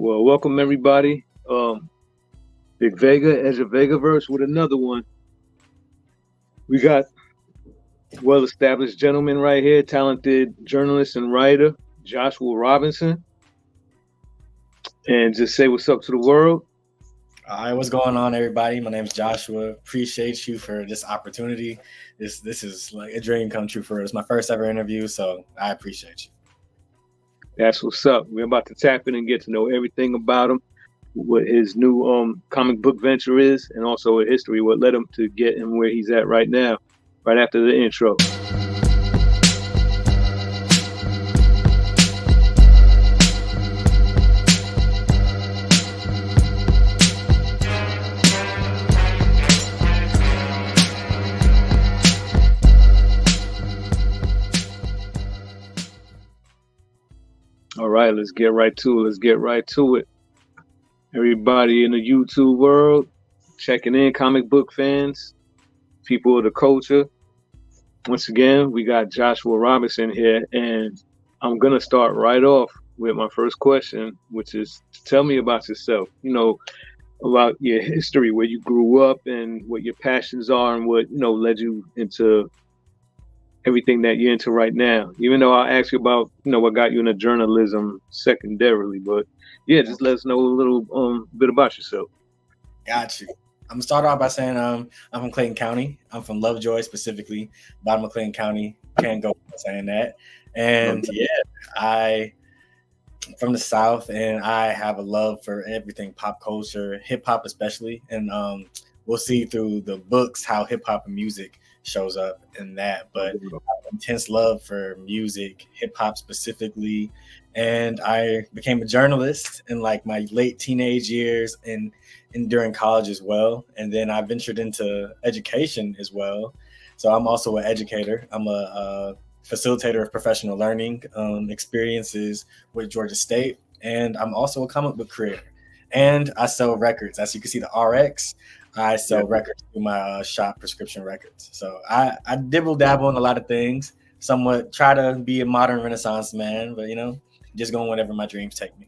Well, welcome everybody. Big Vega, Edge of Vegaverse with another one. We got well-established gentleman right here, talented journalist and writer, Joshua Robinson. And just say what's up to the world. All right, what's going on, everybody? My name's Joshua. Appreciate you for this opportunity. This is like a dream come true for us. My first ever interview, so I appreciate you. That's what's up. We're about to tap in and get to know everything about him, what his new comic book venture is, and also a history, what led him to get him where he's at right now, right after the intro. All right, let's get right to it. Everybody in the YouTube world, checking in, comic book fans, people of the culture. Once again, we got Joshua Robinson here, and I'm going to start right off with my first question, which is tell me about yourself, about your history, where you grew up and what your passions are and what, led you into everything that you're into right now. Even though I'll ask you about, what got you into journalism secondarily, but yeah, just let us know a little bit about yourself. Got you. I'm gonna start off by saying I'm from Clayton County. I'm from Lovejoy specifically, bottom of Clayton County. Can't go without saying that. And yeah, I from the South, and I have a love for everything pop culture, hip hop especially. And we'll see through the books how hip hop and music shows up in that, but I have intense love for music, hip hop specifically. And I became a journalist in like my late teenage years and during college as well. And then I ventured into education as well. So I'm also an educator. I'm a facilitator of professional learning experiences with Georgia State. And I'm also a comic book creator. And I sell records. As you can see, the RX, I sell records through my shop, Prescription Records. So I dibble dabble in a lot of things, somewhat try to be a modern Renaissance man, but just going wherever my dreams take me.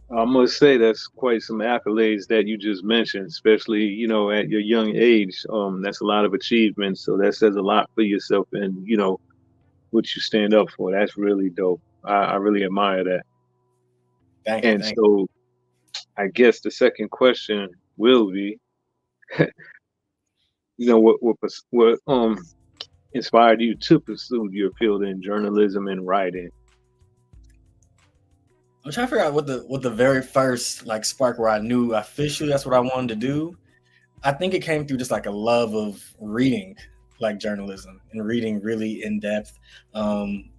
I must say that's quite some accolades that you just mentioned, especially, at your young age. That's a lot of achievements. So that says a lot for yourself and, what you stand up for. That's really dope. I really admire that. Thank you. So I guess the second question will be, what inspired you to pursue your field in journalism and writing? I'm trying to figure out what the very first spark where I knew officially that's what I wanted to do. I think it came through just like a love of reading journalism and reading really in-depth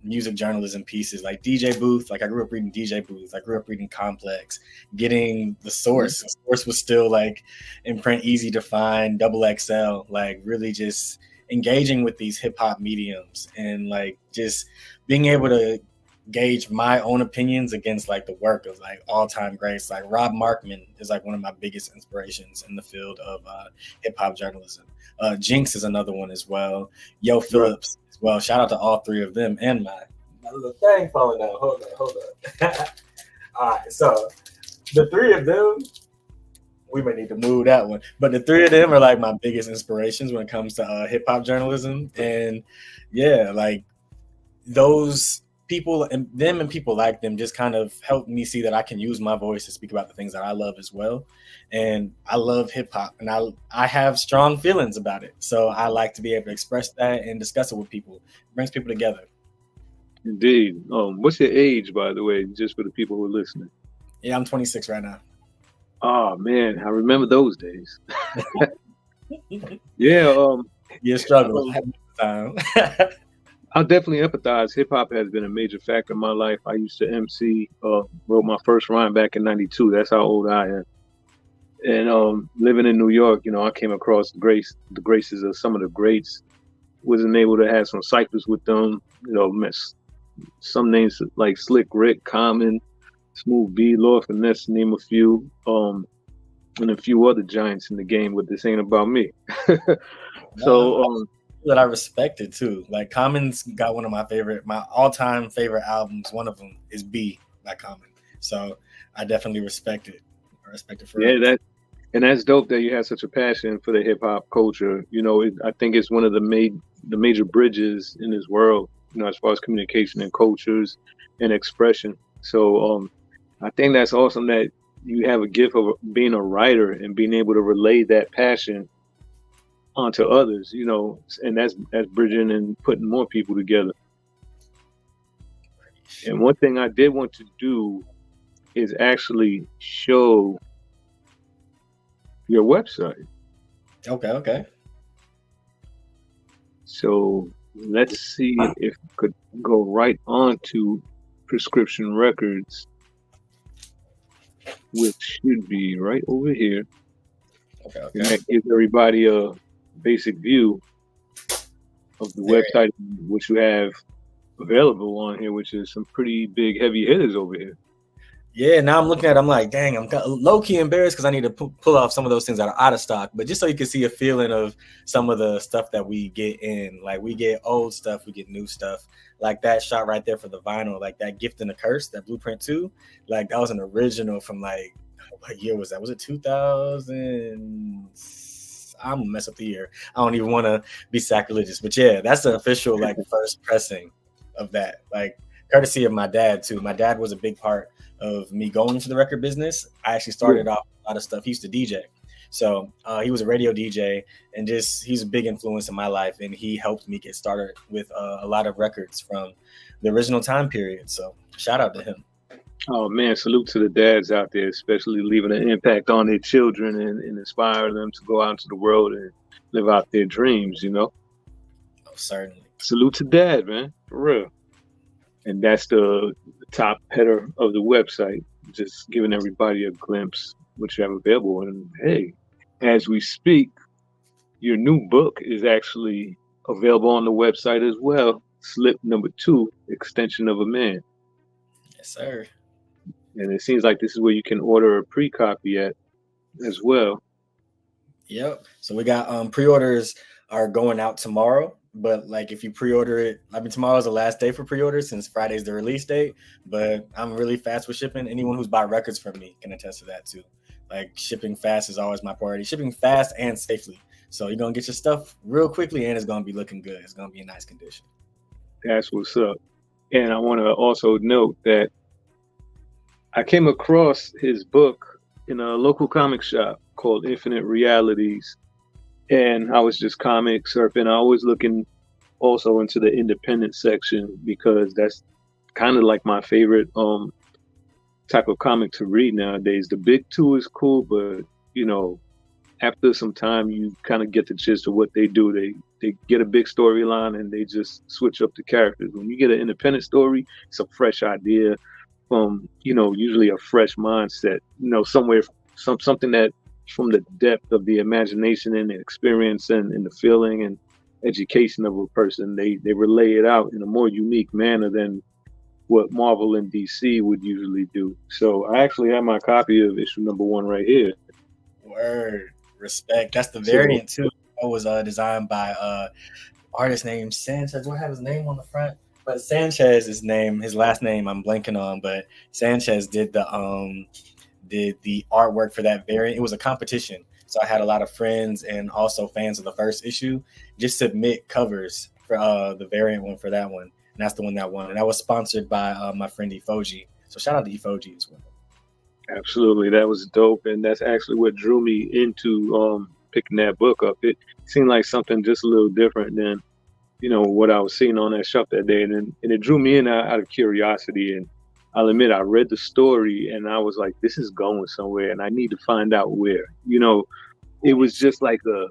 music journalism pieces like DJ Booth. I grew up reading DJ Booth. I grew up reading Complex, getting The Source. The Source was still in print, easy to find, double XL, really just engaging with these hip hop mediums and just being able to gauge my own opinions against the work of all-time greats. Rob Markman is one of my biggest inspirations in the field of hip-hop journalism. Jinx is another one as well. Yo Phillips as well. Shout out to all three of them and my little thing falling down. Hold on. All right, so the three of them, we may need to move that one, but the three of them are my biggest inspirations when it comes to hip-hop journalism. And yeah, those people and people like them just kind of helped me see that I can use my voice to speak about the things that I love as well. And I love hip hop and I have strong feelings about it. So I like to be able to express that and discuss it with people. It brings people together. Indeed. What's your age, by the way, just for the people who are listening? Yeah, I'm 26 right now. Oh man, I remember those days. Yeah. You're struggling. Time. I'll definitely empathize. Hip hop has been a major factor in my life. I used to MC, wrote my first rhyme back in '92. That's how old I am. And living in New York, I came across the graces of some of the greats. Wasn't able to have some ciphers with them. Met some names like Slick Rick, Common, Smooth B, Lord Finesse, to name a few, and a few other giants in the game. But this ain't about me. So. That I respected too. Common's got one of my all-time favorite albums. One of them is B by Common. So I definitely respect it. I respect it for Yeah, real. and that's dope that you have such a passion for the hip hop culture. I think it's one of the major bridges in this world. As far as communication and cultures and expression. So, I think that's awesome that you have a gift of being a writer and being able to relay that passion onto others. And that's bridging and putting more people together. And one thing I did want to do is actually show your website. Okay. So let's see if we could go right on to prescription records, which should be right over here. And Okay. that gives everybody a basic view of the There. website, which you have available on here, which is some pretty big heavy hitters over here. Yeah, now I'm looking at it, I'm like, dang, I'm low key embarrassed because I need to pull off some of those things that are out of stock. But just so you can see a feeling of some of the stuff that we get in, like we get old stuff, we get new stuff, like that shot right there for the vinyl, like that Gift and a Curse, that Blueprint 2, like that was an original from like, what year was that? Was it 2000? I'm gonna mess up the year. I don't even want to be sacrilegious, but yeah, that's the official like first pressing of that, like courtesy of my dad too. My dad was a big part of me going into the record business. I actually started off a lot of stuff. He used to DJ. So he was a radio DJ and he's a big influence in my life. And he helped me get started with a lot of records from the original time period. So shout out to him. Oh man, salute to the dads out there, especially leaving an impact on their children and inspiring them to go out into the world and live out their dreams. Oh, certainly. Salute to dad, man, for real. And that's the top header of the website, just giving everybody a glimpse what you have available. And hey, as we speak, your new book is actually available on the website as well. Slip number 2, Extension of a Man. Yes, sir. And it seems like this is where you can order a pre-copy at as well. Yep. So we got pre-orders are going out tomorrow. But like if you pre-order it, I mean tomorrow's the last day for pre-orders since Friday's the release date. But I'm really fast with shipping. Anyone who's bought records from me can attest to that too. Like shipping fast is always my priority. Shipping fast and safely. So you're gonna get your stuff real quickly and it's gonna be looking good. It's gonna be in nice condition. That's what's up. And I want to also note that I came across his book in a local comic shop called Infinite Realities. And I was just comic surfing. I was looking also into the independent section because that's kind of like my favorite type of comic to read nowadays. The big two is cool, but after some time you kind of get the gist of what they do. They get a big storyline and they just switch up the characters. When you get an independent story, it's a fresh idea from usually a fresh mindset. Somewhere something that from the depth of the imagination and the experience and the feeling and education of a person, they relay it out in a more unique manner than what Marvel and DC would usually do. So I actually have my copy of issue number 1 right here. Word. Respect. That's the variant too. It was designed by artist named Sanchez. Do I have his name on the front? But Sanchez, his last name I'm blanking on, but Sanchez did the artwork for that variant. It was a competition. So I had a lot of friends and also fans of the first issue just submit covers for the variant one for that one. And that's the one that won. And that was sponsored by my friend Ifoji. So shout out to Ifoji as well. Absolutely. That was dope. And that's actually what drew me into picking that book up. It seemed like something just a little different than, what I was seeing on that shelf that day. And it drew me in out of curiosity. And I'll admit, I read the story and I was like, this is going somewhere and I need to find out where. It was just like a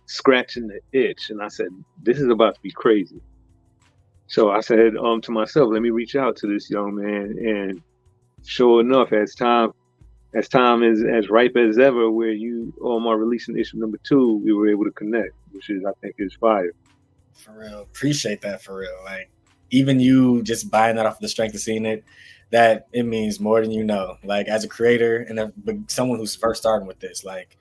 scratching the itch. And I said, this is about to be crazy. So I said to myself, let me reach out to this young man. And sure enough, as time is as ripe as ever, where you are releasing issue number 2, we were able to connect, which is, I think, is fire. For real. Appreciate that for real. Like, even you just buying that off the strength of seeing it, that it means more than you know. Like as a creator and someone who's first starting with this, like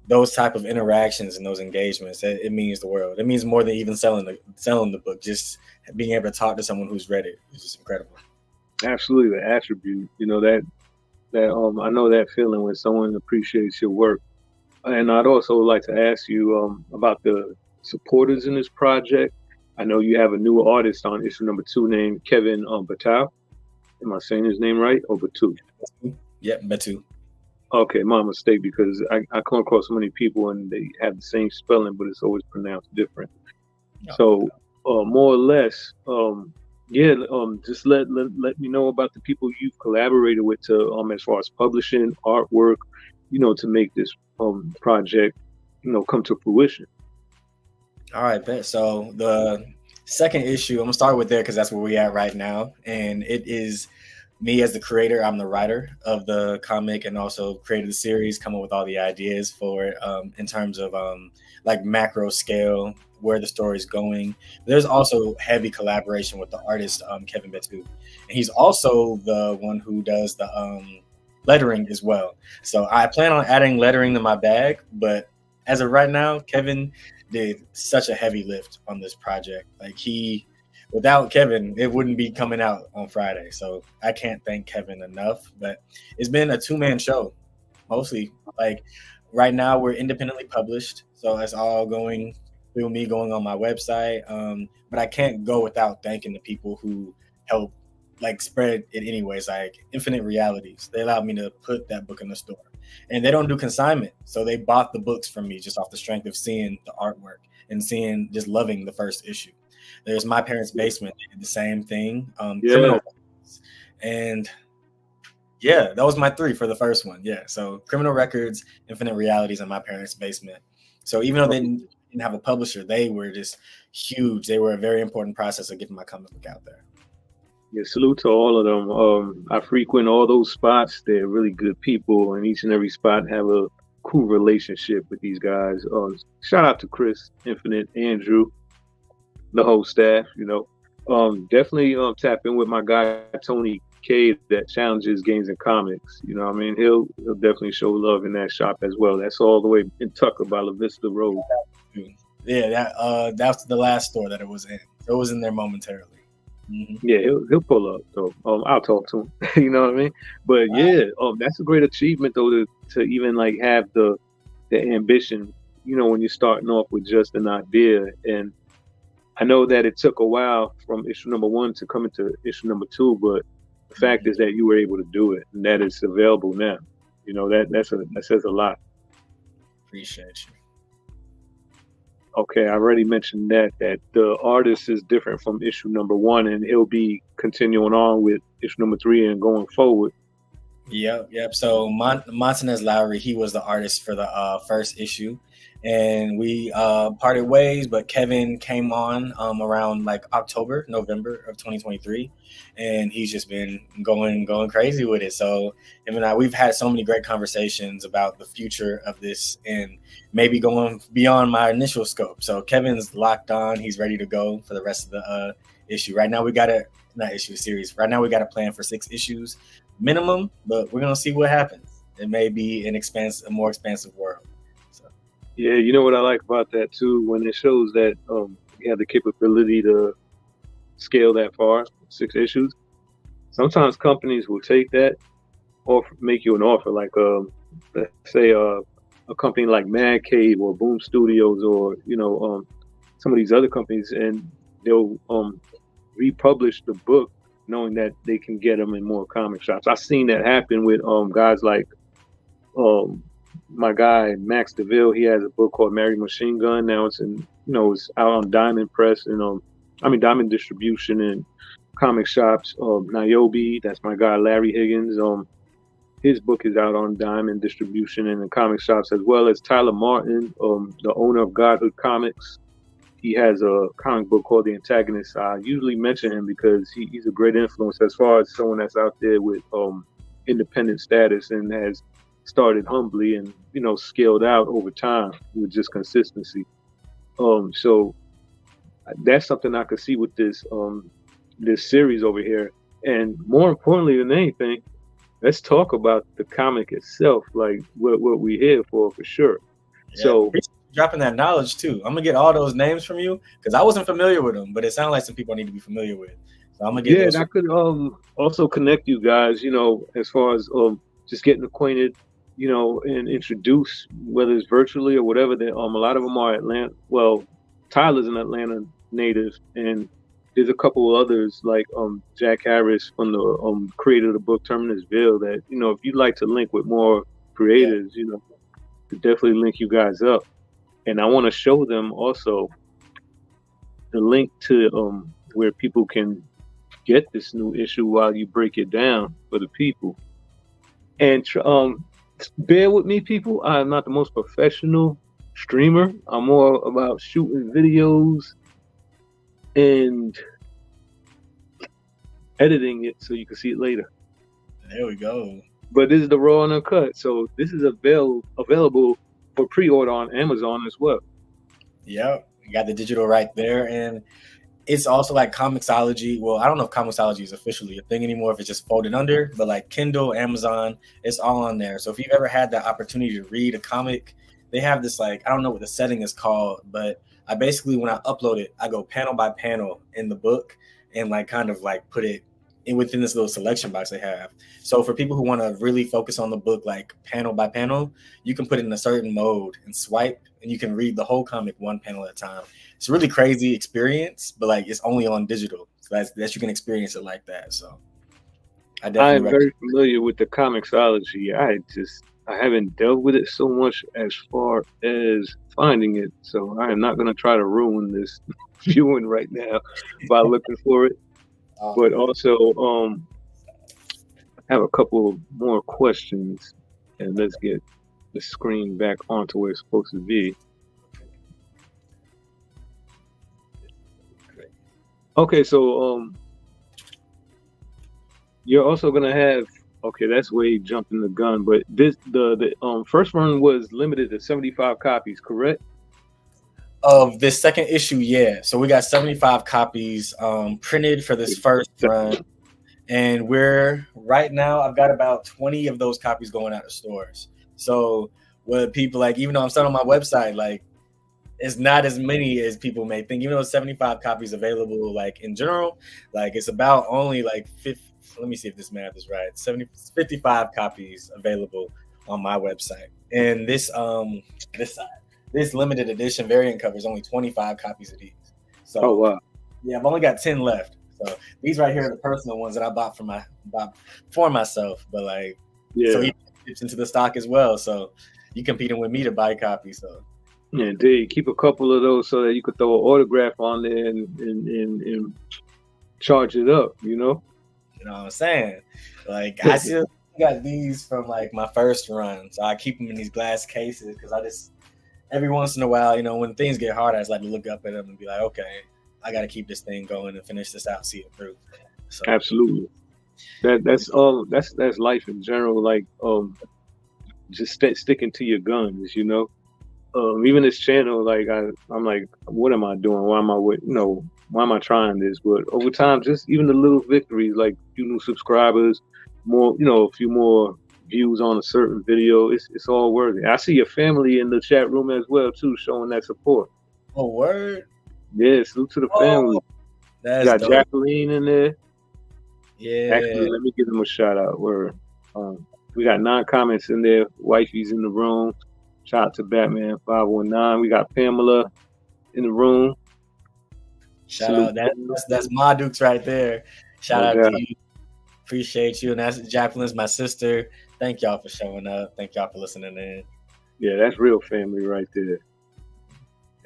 those type of interactions and those engagements, it means the world. It means more than even selling the book. Just being able to talk to someone who's read it is just incredible. Absolutely, the attribute. You know that I know that feeling when someone appreciates your work. And I'd also like to ask you about the supporters in this project. I know you have a new artist on issue number two named Kevin Batal. Am I saying his name right? Or Batu? Yep, Betu. Okay, my mistake because I come across so many people and they have the same spelling, but it's always pronounced different. Oh, So, more or less, yeah, just let me know about the people you've collaborated with to as far as publishing artwork, to make this project, come to fruition. all right, bet. So the second issue, I'm gonna start with there because that's where we at right now, and it is me as the creator. I'm the writer of the comic and also created the series, come up with all the ideas for it in terms of like macro scale, where the story is going. There's also heavy collaboration with the artist Kevin Betu, and he's also the one who does the lettering as well. So I plan on adding lettering to my bag, but as of right now, Kevin did such a heavy lift on this project. Like without Kevin, it wouldn't be coming out on Friday. So I can't thank Kevin enough. But it's been a 2-man show, mostly. Like right now, we're independently published, so it's all going through me going on my website. But I can't go without thanking the people who help like spread it anyways. Like Infinite Realities, they allowed me to put that book in the store, and they don't do consignment, so they bought the books from me just off the strength of seeing the artwork and seeing just loving the first issue. There's My Parents' Basement. They did the same thing. Yeah, Criminal Records. And yeah, that was my 3 for the first one. Yeah. So Criminal Records, Infinite Realities, and My Parents' Basement. So even though they didn't have a publisher, they were just huge. They were a very important process of getting my comic book out there. yeah. Salute to all of them. I frequent all those spots. They're really good people, and each and every spot have a cool relationship with these guys. Shout out to Chris, Infinite, Andrew, the whole staff. Definitely tap in with my guy Tony K that challenges games and comics. I mean, he'll definitely show love in that shop as well. That's all the way in Tucker by La Vista Road. Yeah, that's the last store that it was in. It was in there momentarily. Mm-hmm. Yeah, he'll pull up. So I'll talk to him. You know what I mean? But yeah, that's a great achievement though to even like have the ambition. When you're starting off with just an idea. And I know that it took a while from issue number 1 to come into issue number 2, but the fact is that you were able to do it and that it's available now. That says a lot. Appreciate you. Okay, I already mentioned that the artist is different from issue number 1, and he'll be continuing on with issue number 3 and going forward. Yep. So Montanez Lowry, he was the artist for the first issue, and we parted ways. But Kevin came on around like November of 2023, and he's just been going crazy with it. So him and I, we've had so many great conversations about the future of this and maybe going beyond my initial scope. So Kevin's locked on; he's ready to go for the rest of the issue. Right now, we got series. Right now, we got a plan for 6 issues minimum, but we're gonna see what happens. It may be a more expansive world. So yeah, you know what I like about that too, when it shows that you have the capability to scale that far, 6 issues. Sometimes companies will take that or make you an offer, like let's say a company like Mad Cave or Boom Studios or some of these other companies, and they'll republish the book knowing that they can get them in more comic shops. I've seen that happen with guys like my guy Max DeVille. He has a book called Mary Machine Gun. Now it's it's out on Diamond Press and Diamond Distribution and comic shops. Niobe, that's my guy Larry Higgins. His book is out on Diamond Distribution and the comic shops, as well as Tyler Martin, the owner of Godhood Comics. He has a comic book called The Antagonist. I usually mention him because he's a great influence as far as someone that's out there with independent status and has started humbly and scaled out over time with just consistency. So that's something I could see with this series over here. And more importantly than anything, let's talk about the comic itself, like what we're here for sure. Yeah, so dropping that knowledge too. I'm gonna get all those names from you because I wasn't familiar with them, but it sounds like some people I need to be familiar with. So I'm gonna get Yeah, those. and I could also connect you guys, as far as just getting acquainted, and introduce, whether it's virtually or whatever. That a lot of them are Atlanta. Well, Tyler's an Atlanta native, and there's a couple of others like Jack Harris from the creator of the book Terminusville. That if you'd like to link with more Yeah, creators, could definitely link you guys up. And I want to show them also the link to where people can get this new issue while you break it down for the people. And bear with me, people. I'm not the most professional streamer. I'm more about shooting videos and editing it so you can see it later. there we go. But this is the raw and uncut, so this is available for pre-order on Amazon as well. Yep, you got the digital right there, and it's also like Comixology. Well, I don't know if Comixology is officially a thing anymore, if it's just folded under, but like Kindle, Amazon, it's all on there. So if you've ever had the opportunity to read a comic, they have this, like, I don't know what the setting is called, but I basically, when I upload it, I go panel by panel in the book and like kind of like put it in within this little selection box they have. So for people who want to really focus on the book, like panel by panel, you can put it in a certain mode and swipe, and you can read the whole comic one panel at a time. It's a really crazy experience, but like it's only on digital, so that's you can experience it like that. So I I definitely am very familiar with the Comixology. I haven't dealt with it so much as far as finding it, so I am not going to try to ruin this viewing right now by looking for it. But also, I have a couple more questions, and let's get the screen back onto where it's supposed to be. Okay, so you're also gonna have. Okay, that's way jumping the gun, but the first run was limited to 75 copies, correct? of this second issue, yeah. So we got 75 copies printed for this first run, and we're right now. I've got about 20 of those copies going out to stores. So what people like, even though I'm selling on my website, like it's not as many as people may think. Even though 75 copies available, like in general, like it's about only like 50. Let me see if this math is right. 55 copies available on my website, and this side, this limited edition variant cover is only 25 copies of these. So, oh wow, yeah, I've only got 10 left. So these right here are the personal ones that I bought for myself. But like, yeah, so he dips into the stock as well. So you competing with me to buy copies. So yeah, indeed. Keep a couple of those so that you could throw an autograph on there and charge it up. You know what I'm saying? Like I still got these from like my first run, so I keep them in these glass cases because I just every once in a while, when things get hard, I just like to look up at them and be like, okay, I got to keep this thing going and finish this out, see it through. So absolutely. That's life in general. Like just sticking to your guns. Even this channel, like I'm like, what am I doing? Why am I why am I trying this? But over time, just even the little victories, like a few new subscribers, more, a few more views on a certain video, it's all worthy. I see your family in the chat room as well too, showing that support. Oh, word. Yeah, salute to the family. That's got dope. Jacqueline in there. Yeah. Actually, let me give them a shout out. We got 9 comments in there. Wifey's in the room. Shout out to Batman 519. We got Pamela in the room. Shout out. That's my Dukes right there. Shout out to you. Appreciate you. And that's Jacqueline's my sister. Thank y'all for showing up. Thank y'all for listening in. Yeah, that's real family right there.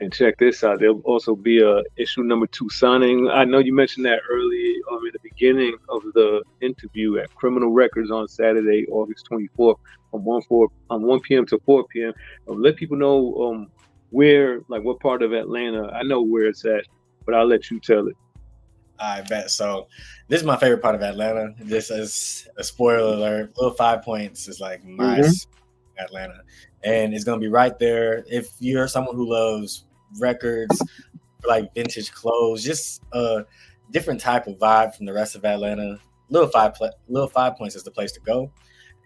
And check this out. There'll also be a issue number 2 signing. I know you mentioned that early in the beginning of the interview at Criminal Records on Saturday, August 24th from 1 p.m. to 4 p.m. Let people know where, like what part of Atlanta. I know where it's at, but I'll let you tell it. I bet. So this is my favorite part of Atlanta. This is a spoiler alert. Little 5 Points is like my Atlanta. And it's going to be right there. If you're someone who loves records, like vintage clothes, just a different type of vibe from the rest of Atlanta, Little 5 Points is the place to go.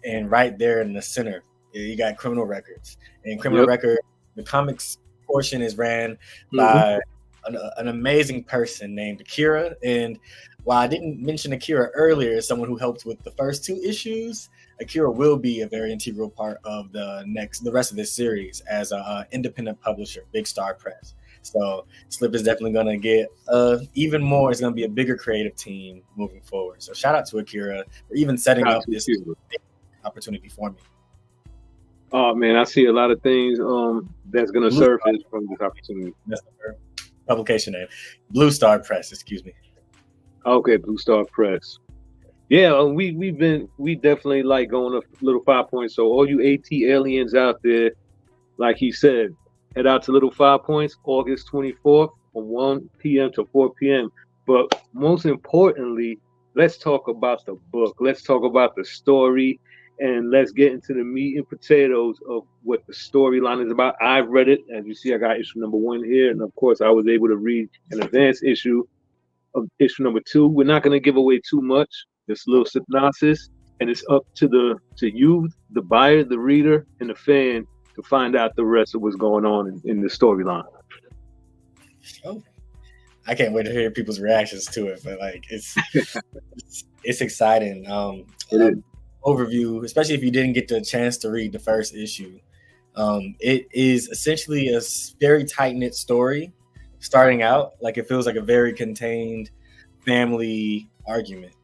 And right there in the center, you got Criminal Records. And Criminal Records, the comics portion is ran by an amazing person named Akira. And while I didn't mention Akira earlier as someone who helped with the first 2 issues, Akira will be a very integral part of the rest of this series as a independent publisher, Big Star Press. So Slip is definitely going to get even more. It's going to be a bigger creative team moving forward. So shout out to Akira for even setting up this opportunity for me. Oh man, I see a lot of things that's gonna surface from this opportunity. That's the publication name. Blue Star Press, excuse me. Okay, Blue Star Press. Yeah, we definitely like going a Little 5 Points. So all you AT aliens out there, like he said, head out to Little 5 Points, August 24th from 1 p.m. to 4 p.m. But most importantly, let's talk about the book. Let's talk about the story, and let's get into the meat and potatoes of what the storyline is about. I've read it. As you see, I got issue number 1 here. And of course, I was able to read an advanced issue of issue number 2. We're not going to give away too much. Just a little synopsis, and it's up to you, the buyer, the reader, and the fan to find out the rest of what's going on in the storyline. Oh, I can't wait to hear people's reactions to it. But like, it's exciting. Overview, especially if you didn't get the chance to read the first issue. It is essentially a very tight-knit story. Starting out, like it feels like a very contained family argument.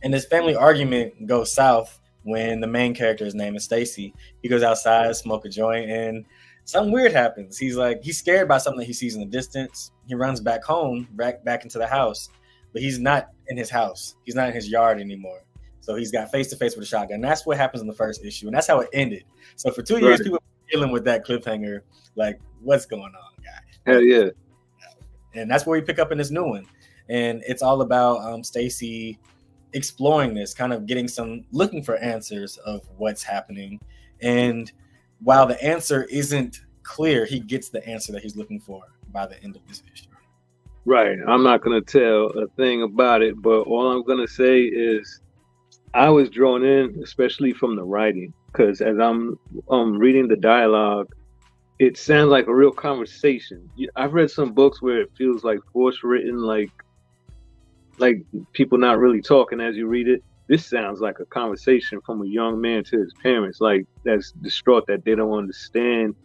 And this family argument goes south when the main character's name is Stacy. He goes outside, smoke a joint, and something weird happens. He's scared by something that he sees in the distance. He runs back home, back into the house, but he's not in his house. He's not in his yard anymore. So he's got face to face with a shotgun. That's what happens in the first issue, and that's how it ended. So for 2 years, people were dealing with that cliffhanger, like, what's going on, guy? Hell yeah! And that's where we pick up in this new one, and it's all about Stacy exploring this, kind of looking for answers of what's happening. And while the answer isn't clear, he gets the answer that he's looking for by the end of this issue. Right. I'm not going to tell a thing about it, but all I'm going to say is I was drawn in, especially from the writing, because as I'm reading the dialogue, it sounds like a real conversation. I've read some books where it feels like force written, like people not really talking as you read it. This sounds like a conversation from a young man to his parents, like that's distraught that they don't understand.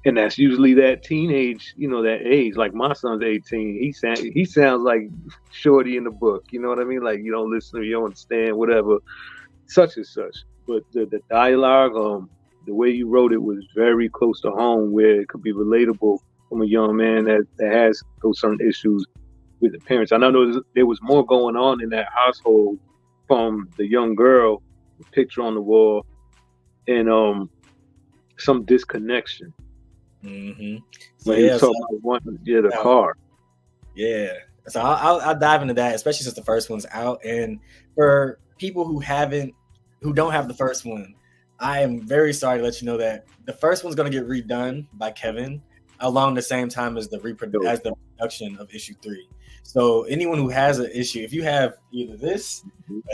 And that's usually that teenage, that age. Like my son's 18. He sounds like Shorty in the book. You know what I mean? Like you don't listen, you don't understand, whatever, such and such. But the dialogue, the way you wrote it was very close to home, where it could be relatable from a young man that has those certain issues with the parents. I know there was more going on in that household from the young girl, the picture on the wall, and some disconnection. Mm-hmm. So when you talk about the car. Yeah. So I'll dive into that, especially since the first one's out. And for people who don't have the first one, I am very sorry to let you know that the first one's going to get redone by Kevin along the same time as the production of issue 3. So anyone who has an issue, if you have either this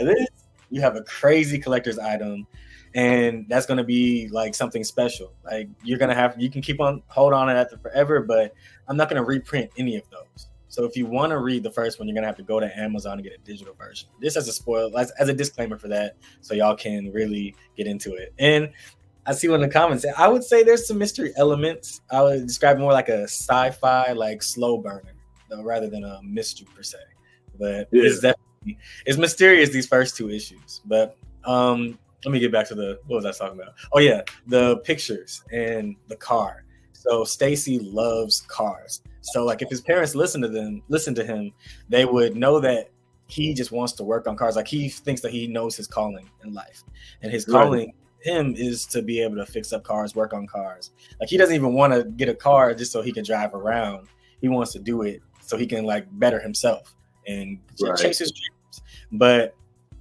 or this, you have a crazy collector's item, and that's going to be like something special. Like you can hold on to that forever, but I'm not going to reprint any of those. So if you want to read the first one, you're going to have to go to Amazon and get a digital version. This as a disclaimer for that, so y'all can really get into it. And I see one in the comments. I would say there's some mystery elements. I would describe it more like a sci-fi, like slow burner, though, rather than a mystery per se. But it's mysterious, these first 2 issues. But let me get back to what was I talking about? Oh yeah, the pictures and the car. So Stacy loves cars. So like if his parents listen to him, they would know that he just wants to work on cars. Like he thinks that he knows his calling in life, and his calling him is to be able to fix up cars, work on cars. Like he doesn't even want to get a car just so he can drive around. He wants to do it so he can like better himself and chase his dreams. But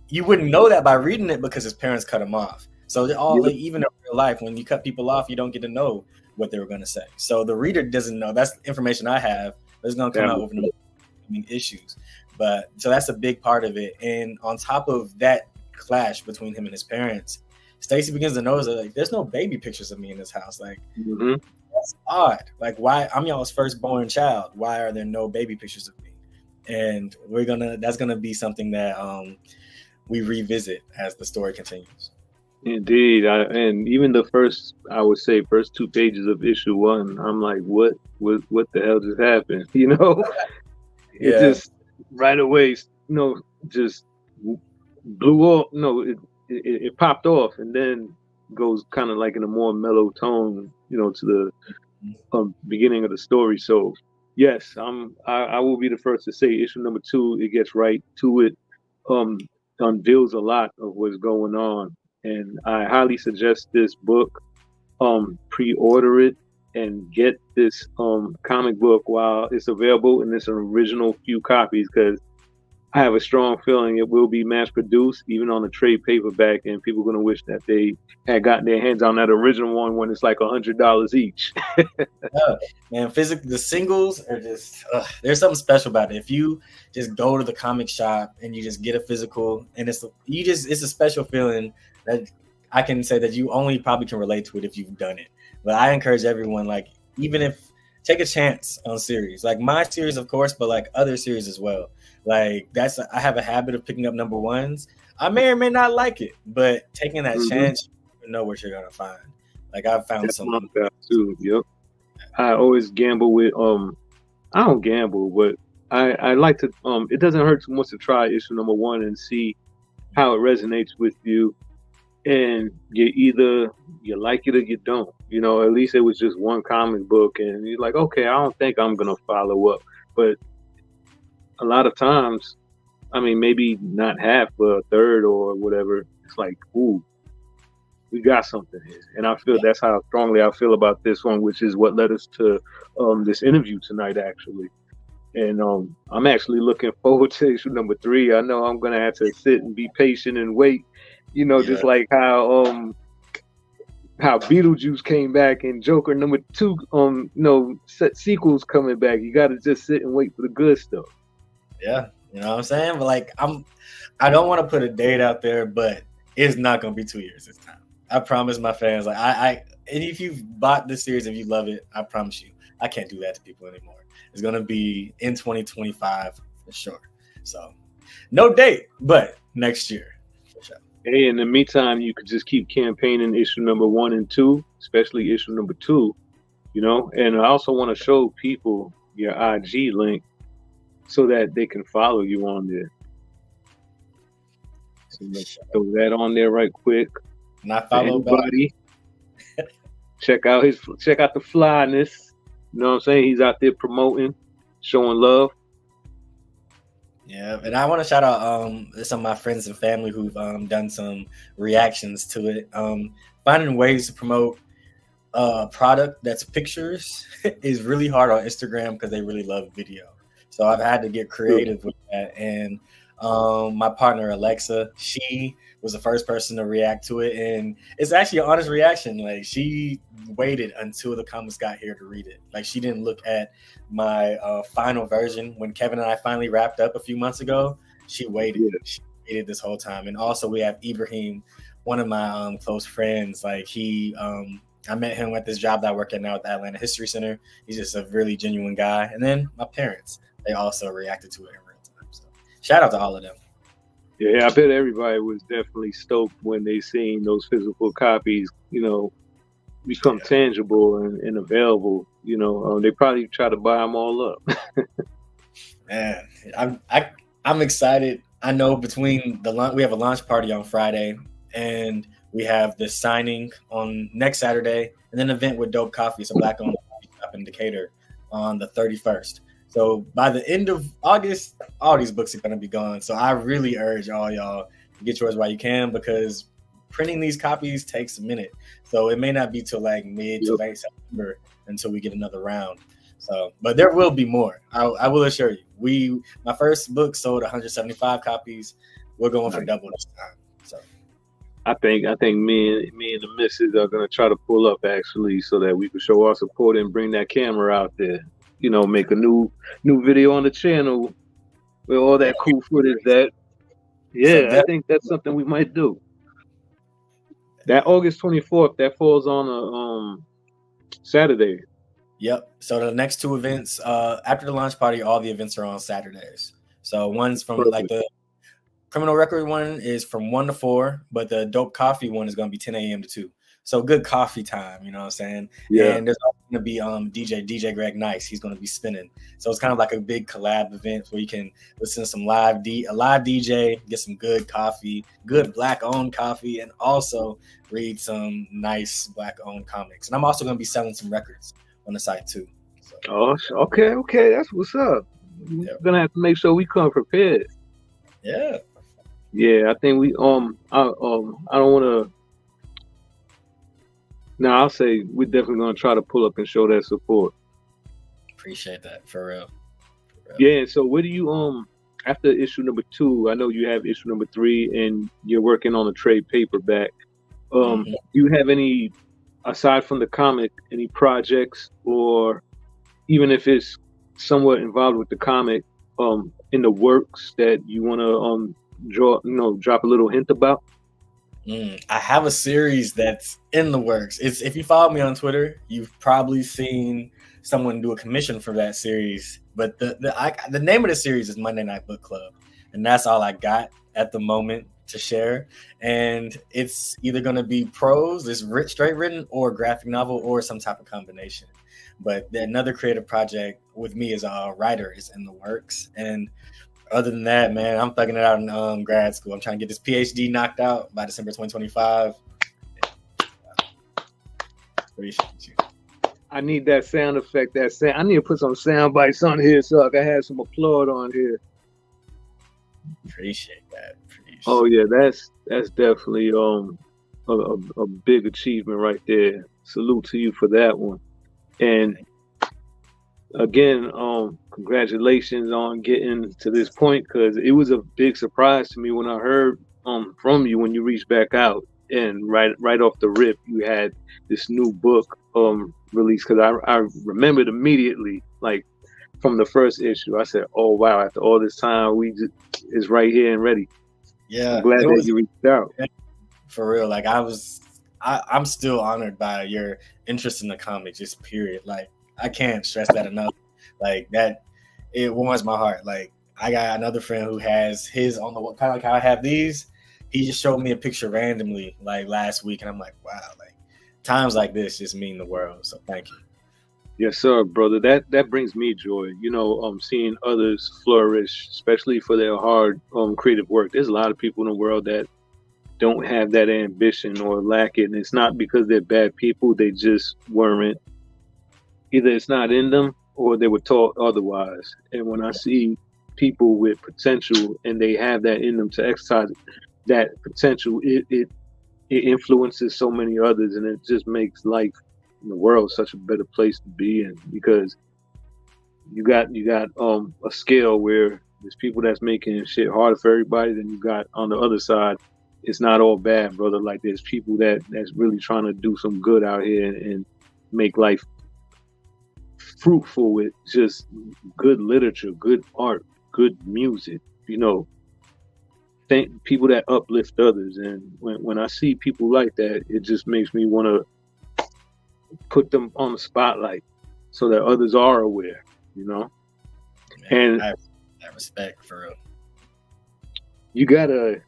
you wouldn't know that by reading it because his parents cut him off. So even in real life, when you cut people off, you don't get to know what they were going to say. So the reader doesn't know. That's the information I have. It's going to come out over the issues. But so that's a big part of it. And on top of that clash between him and his parents, Stacy begins to notice that like there's no baby pictures of me in this house. Like that's odd. Like, why? I'm y'all's firstborn child. Why are there no baby pictures of me? And that's gonna be something that we revisit as the story continues. Indeed, and even the first, I would say, first 2 pages of issue 1, I'm like, what the hell just happened? It Yeah, just right away, just blew off. No, it popped off, and then goes kind of like in a more mellow tone, to the beginning of the story. So, yes, I will be the first to say issue number 2. It gets right to it. Um, Unveils a lot of what's going on, and I highly suggest this book. Pre-order it and get this comic book while it's available, and it's an original few copies, because I have a strong feeling it will be mass produced, even on a trade paperback, and people are going to wish that they had gotten their hands on that original one when it's like $100 each. yeah. Man, physically, the singles are just there's something special about it. If you just go to the comic shop and you just get a physical, and it's a special feeling that I can say that you only probably can relate to it if you've done it. But I encourage everyone, like, even if take a chance on series, like my series, of course, but like other series as well. Like I have a habit of picking up number ones. I may or may not like it, but taking that chance, you know what you're gonna find. Like I've found That's my some. bad too. Yep. I always gamble with I don't gamble, but I like to it doesn't hurt too much to try issue number 1 and see how it resonates with you, and you like it or you don't. At least it was just one comic book, and you're like, okay, I don't think I'm gonna follow up. But a lot of times, I mean, maybe not half, but a third or whatever, it's like, ooh, we got something here. And I feel that's how strongly I feel about this one, which is what led us to this interview tonight, actually. And I'm actually looking forward to issue number 3. I know I'm gonna have to sit and be patient and wait, just like how Beetlejuice came back and Joker number 2, sequels coming back. You got to just sit and wait for the good stuff. Yeah, you know what I'm saying? But like I don't want to put a date out there, but it's not gonna be 2 years this time. I promise my fans. Like and if you've bought this series, if you love it, I promise you, I can't do that to people anymore. It's gonna be in 2025 for sure. So no date, but next year for sure. Hey, in the meantime, you could just keep campaigning issue number 1 and 2, especially issue number 2. And I also want to show people your IG link so that they can follow you on there. So let's throw that on there right quick. And I follow anybody. check out the flyness. You know what I'm saying? He's out there promoting, showing love. Yeah, and I want to shout out some of my friends and family who've done some reactions to it. Finding ways to promote a product that's pictures is really hard on Instagram because they really love video. So I've had to get creative with that. And my partner Alexa, she was the first person to react to it, and it's actually an honest reaction. Like she waited until the comics got here to read it. Like she didn't look at my final version when Kevin and I finally wrapped up a few months ago. She waited. Yeah. She waited this whole time. And also we have Ibrahim, one of my close friends. Like I met him at this job that I work at now at the Atlanta History Center. He's just a really genuine guy. And then my parents, they also reacted to it in real time. So shout out to all of them. Yeah, I bet everybody was definitely stoked when they seen those physical copies, become tangible and available. They probably try to buy them all up. Man, I'm excited. I know between we have a launch party on Friday, and we have the signing on next Saturday, and then an event with Dope Coffee, it's a Black-owned coffee shop in Decatur, on the 31st. So by the end of August, all these books are going to be gone. So I really urge all y'all to get yours while you can, because printing these copies takes a minute. So it may not be till like mid to late September until we get another round. So, but there will be more. I will assure you. My first book sold 175 copies. We're going for double this time. So I think me and the missus are going to try to pull up actually, so that we can show our support and bring that camera out there. Make a new video on the channel with all that cool footage. I think that's something we might do. That August 24th, that falls on a Saturday. Yep. So the next two events, after the launch party, all the events are on Saturdays. So one's from like Perfect. the criminal record one is from 1 to 4, but the dope coffee one is going to be 10 a.m. to 2. So good coffee time, you know what I'm saying? Yeah. And there's also going to be DJ Greg Nice. He's going to be spinning. So it's kind of like a big collab event where you can listen to some a live DJ, get some good coffee, good black owned coffee, and also read some nice black owned comics. And I'm also going to be selling some records on the site too. So, Oh, okay. That's what's up. We're yeah. gonna have to make sure we come prepared. Yeah. Yeah, I think I don't want to. Now I'll say we're definitely gonna try to pull up and show that support. Appreciate that for real. Yeah. And so, where do you after issue number 2? I know you have issue number 3, and you're working on a trade paperback. Mm-hmm. Do you have any, aside from the comic, any projects, or even if it's somewhat involved with the comic, in the works that you want to drop a little hint about? I have a series that's in the works. It's if you follow me on Twitter, you've probably seen someone do a commission for that series. But the name of the series is Monday Night Book Club, and that's all I got at the moment to share. And it's either going to be prose, it's straight written, or graphic novel, or some type of combination. But another creative project with me as a writer is in the works. And other than that, man, I'm thugging it out in grad school. I'm trying to get this PhD knocked out by December 2025. Appreciate you. I need that sound effect. I need to put some sound bites on here so I can have some applaud on here. Appreciate that. Oh yeah, that's definitely a big achievement right there. Salute to you for that one. And again, congratulations on getting to this point, because it was a big surprise to me when I heard from you when you reached back out, and right off the rip you had this new book released. Because I remembered immediately, like from the first issue, I said, "Oh wow! After all this time, it's right here and ready." Yeah, I'm glad that you reached out. For real, like I'm still honored by your interest in the comics, just period. Like I can't stress that enough. Like that, it warms my heart. Like I got another friend who has his on the kind of like how I have these. He just showed me a picture randomly like last week, and I'm like, wow, like times like this just mean the world. So thank you. Yes, sir, brother. That brings me joy. Seeing others flourish, especially for their hard creative work. There's a lot of people in the world that don't have that ambition or lack it, and it's not because they're bad people. They just weren't. Either it's not in them, or they were taught otherwise. And when I see people with potential and they have that in them to exercise that potential, it influences so many others, and it just makes life in the world such a better place to be in, because you got a scale where there's people that's making shit harder for everybody, then you got on the other side, it's not all bad, brother. Like there's people that's really trying to do some good out here and make life fruitful with just good literature, good art, good music, people that uplift others. And when I see people like that, it just makes me want to put them on the spotlight so that others are aware, Man, and I respect for real. You gotta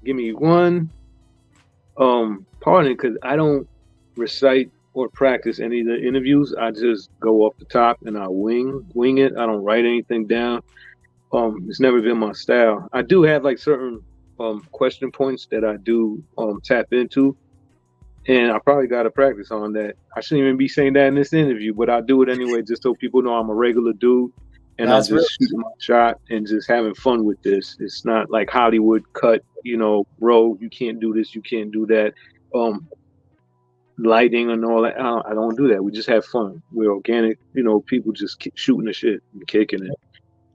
give me one pardon, because I don't recite or practice any of the interviews. I just go off the top and I wing it. I don't write anything down. It's never been my style. I do have like certain question points that I do tap into, and I probably got to practice on that. I shouldn't even be saying that in this interview, but I do it anyway, just so people know I'm a regular dude, and I'm just shooting my shot and just having fun with this. It's not like Hollywood cut, bro, you can't do this, you can't do that, lighting and all that. I don't do that. We just have fun. We're organic, people just keep shooting the shit and kicking it.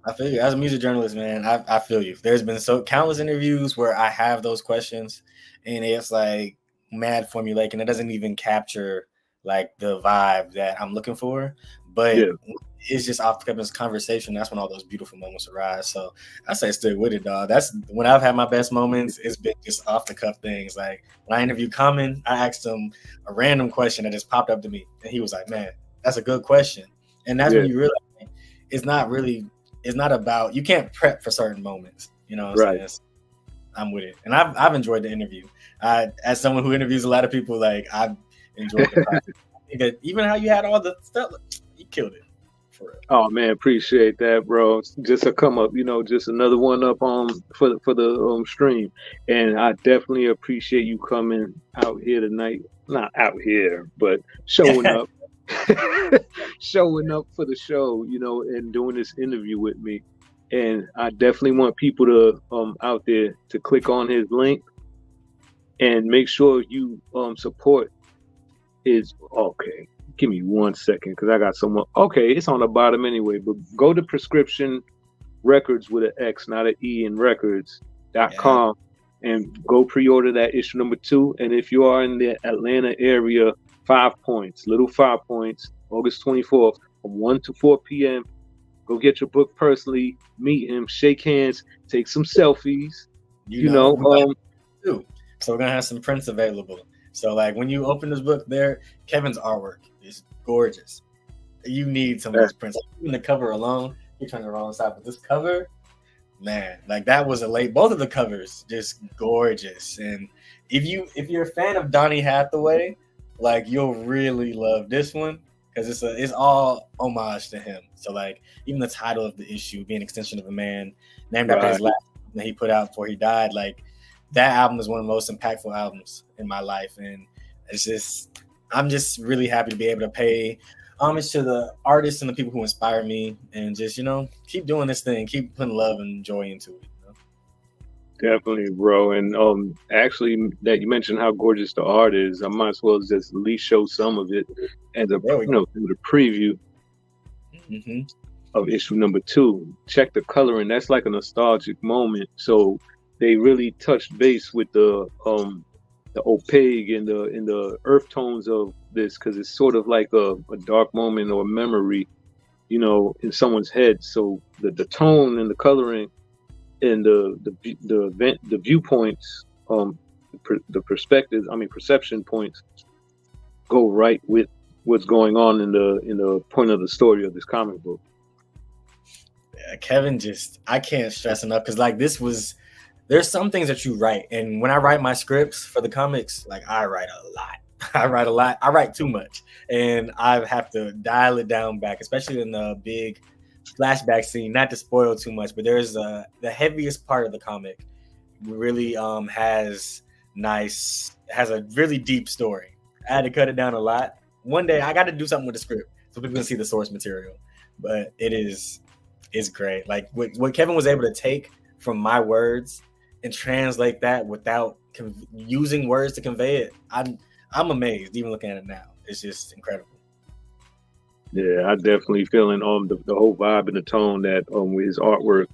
I feel you. As a music journalist, man, I feel you. There's been countless interviews where I have those questions, and it's like mad formulaic, and it doesn't even capture like the vibe that I'm looking for. But it's just off the cuff of conversation. That's when all those beautiful moments arise. So I say stick with it, dog. That's when I've had my best moments. It's been just off the cuff things. Like when I interviewed Common, I asked him a random question that just popped up to me, and he was like, "Man, That's a good question, and that's Yeah, when you realize it's not really. It's not about you can't prep for certain moments. You know what I'm right. saying? I'm with it, and I've enjoyed the interview. As someone who interviews a lot of people, like I've enjoyed the process. I think that even how you had all the stuff, you killed it for real. Oh man, appreciate that, bro. Just a come up, just another one up for the stream. And I definitely appreciate you coming out here tonight. Not out here, but showing up. Showing up for the show, and doing this interview with me. And I definitely want people to out there to click on his link and make sure you support his. Okay, give me 1 second because I got someone. Okay, it's on the bottom anyway. But go to Prescription Records with an X, not an E, in records.com, and go pre-order that issue number 2. And if you are in the Atlanta area, 5 points, little 5 points, August 24th from 1 to 4 p.m. Go get your book personally, meet him, shake hands, take some selfies. You know, too. So we're gonna have some prints available. So like when you open this book, there, Kevin's artwork is gorgeous. You need some of those prints. Even the cover alone, you're trying the wrong side, but this cover, man, like that was both of the covers just gorgeous. And if you're a fan of Donny Hathaway, like you'll really love this one because it's all homage to him. So like even the title of the issue being Extension of a Man, named after his last album that he put out before he died, like that album is one of the most impactful albums in my life. And I'm just really happy to be able to pay homage to the artists and the people who inspire me, and just keep doing this thing, keep putting love and joy into it. Definitely, bro. And actually, that you mentioned how gorgeous the art is, I might as well just at least show some of it as a through the preview of issue number 2. Check the coloring; that's like a nostalgic moment. So they really touched base with the opaque and the earth tones of this, because it's sort of like a dark moment or a memory, in someone's head. So the tone and the coloring and the viewpoints, the perception points go right with what's going on in the point of the story of this comic book. Yeah, Kevin, I can't stress enough, because like there's some things that you write, and when I write my scripts for the comics, like I write a lot. I write too much, and I have to dial it down back, especially in the big flashback scene. Not to spoil too much, but there's the heaviest part of the comic really has a really deep story. I had to cut it down a lot. One day I got to do something with the script so people can see the source material, but it's great. Like what Kevin was able to take from my words and translate that without using words to convey it. I'm amazed even looking at it now. It's just incredible. Yeah, I definitely feeling the whole vibe and the tone that with his artwork.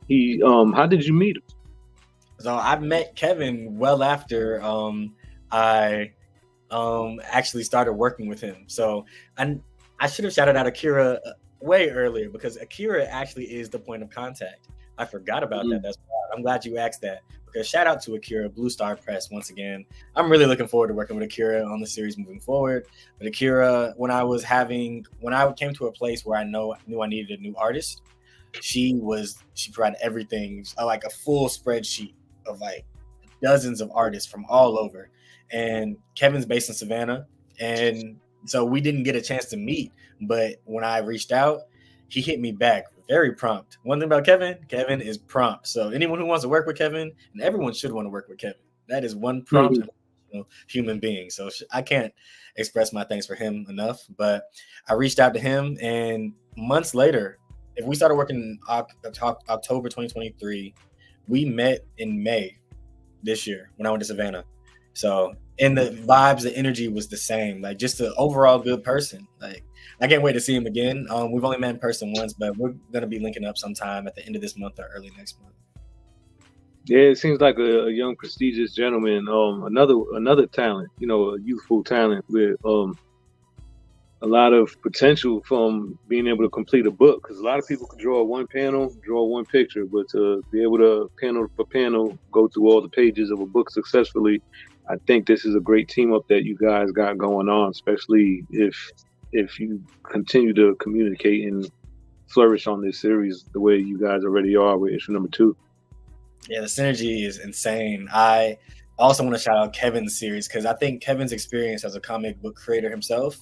He how did you meet him? So I met Kevin well after I actually started working with him. So I should have shouted out Akira way earlier, because Akira actually is the point of contact. I forgot about that. That's wild. I'm glad you asked that, because shout out to Akira, Blue Star Press once again. I'm really looking forward to working with Akira on the series moving forward. But Akira, when I came to a place where I knew I needed a new artist, she provided everything, like a full spreadsheet of like dozens of artists from all over. And Kevin's based in Savannah, and so we didn't get a chance to meet. But when I reached out, he hit me back very prompt. One thing about Kevin is prompt. So anyone who wants to work with Kevin, and everyone should want to work with Kevin, that is one prompt human being. So I can't express my thanks for him enough. But I reached out to him, and months later, if we started working in October 2023, we met in May this year when I went to Savannah. So, and the vibes, the energy was the same. Like just an overall good person. Like I can't wait to see him again. We've only met in person once, but we're gonna be linking up sometime at the end of this month or early next month. Yeah, it seems like a young, prestigious gentleman. Another talent, a youthful talent with a lot of potential from being able to complete a book. Because a lot of people can draw one panel, draw one picture, but to be able to panel for panel go through all the pages of a book successfully, I think this is a great team up that you guys got going on. Especially if if you continue to communicate and flourish on this series the way you guys already are with issue number 2. Yeah, the synergy is insane. I also want to shout out Kevin's series because I think Kevin's experience as a comic book creator himself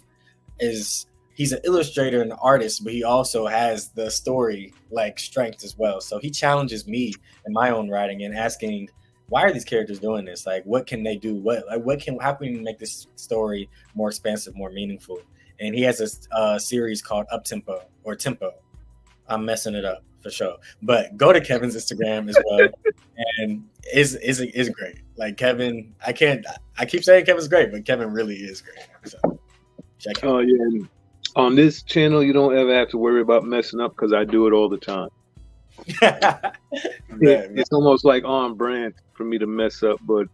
is he's an illustrator and artist, but he also has the story like strength as well. So he challenges me in my own writing and asking, why are these characters doing this? Like, what can they do? How can we make this story more expansive, more meaningful? And he has a series called Up Tempo or Tempo. I'm messing it up for sure, but go to Kevin's Instagram as well, and is great. Like Kevin, I keep saying Kevin's great, but Kevin really is great. So check it out. Oh yeah, and on this channel you don't ever have to worry about messing up because I do it all the time. It's almost like on brand for me to mess up, but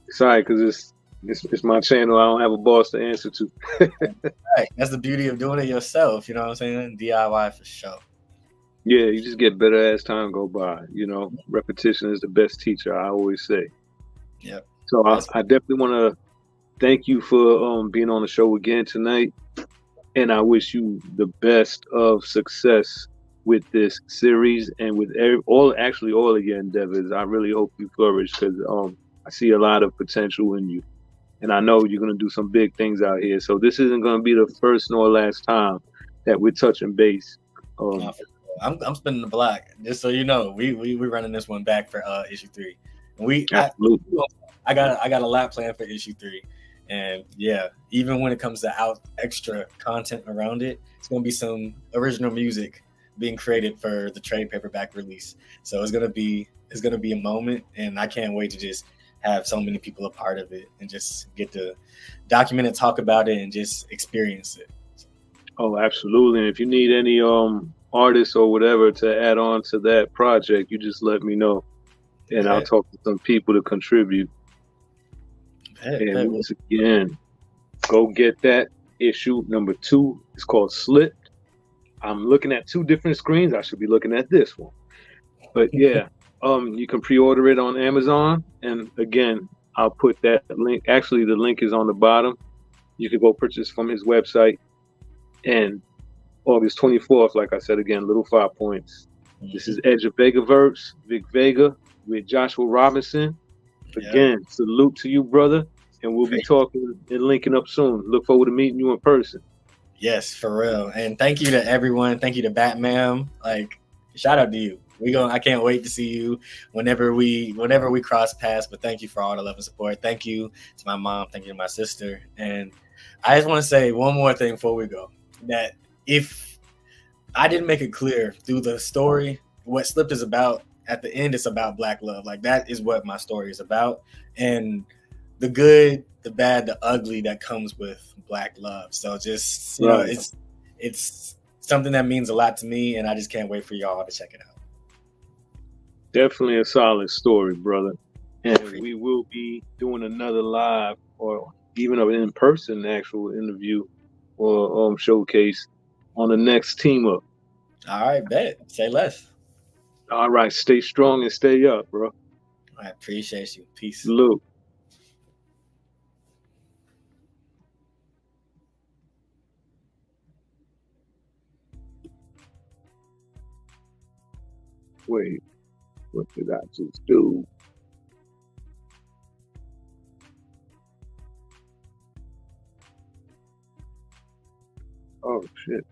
sorry, because it's my channel. I don't have a boss to answer to. Right. That's the beauty of doing it yourself. You know what I'm saying? DIY for sure. Yeah, you just get better as time go by. You know, repetition is the best teacher, I always say. Yep. So I definitely want to thank you for being on the show again tonight, and I wish you the best of success with this series and with all of your endeavors. I really hope you flourish because I see a lot of potential in you, and I know you're gonna do some big things out here. So this isn't gonna be the first nor last time that we're touching base. I'm spinning the block, just so you know. We running this one back for issue 3. Absolutely. I got a lot planned for issue 3, and yeah, even when it comes to out extra content around it, it's gonna be some original music being created for the trade paperback release. So it's gonna be a moment, and I can't wait to just have so many people a part of it and just get to document and talk about it and just experience it. Oh, absolutely. And if you need any artists or whatever to add on to that project, you just let me know, and I'll talk to some people to contribute. And once again, go get that issue number 2. It's called Slipped. I'm looking at 2 different screens. I should be looking at this one. But yeah, you can pre-order it on Amazon. And again, I'll put that link. Actually, the link is on the bottom. You can go purchase from his website. And August 24th, like I said again, Little 5 Points. This is Edge of Vegaverse, Vic Vega with Joshua Robinson. Again, salute to you, brother. And we'll be talking and linking up soon. Look forward to meeting you in person. Yes, for real. And thank you to everyone. Thank you to Batman. Like, shout out to you. I can't wait to see you whenever we cross paths. But thank you for all the love and support. Thank you to my mom. Thank you to my sister. And I just want to say one more thing before we go. That if I didn't make it clear through the story, what Slipped is about, at the end, it's about Black love. Like, that is what my story is about. And the good, the bad, the ugly that comes with Black love. So just, you know, it's something that means a lot to me, and I just can't wait for y'all to check it out. Definitely a solid story, brother. And we will be doing another live or even an in-person actual interview or showcase on the next Team Up. All right, bet. Say less. All right, stay strong and stay up, bro. I appreciate you. Peace. Salute. Wait, what did I just do? Oh, shit.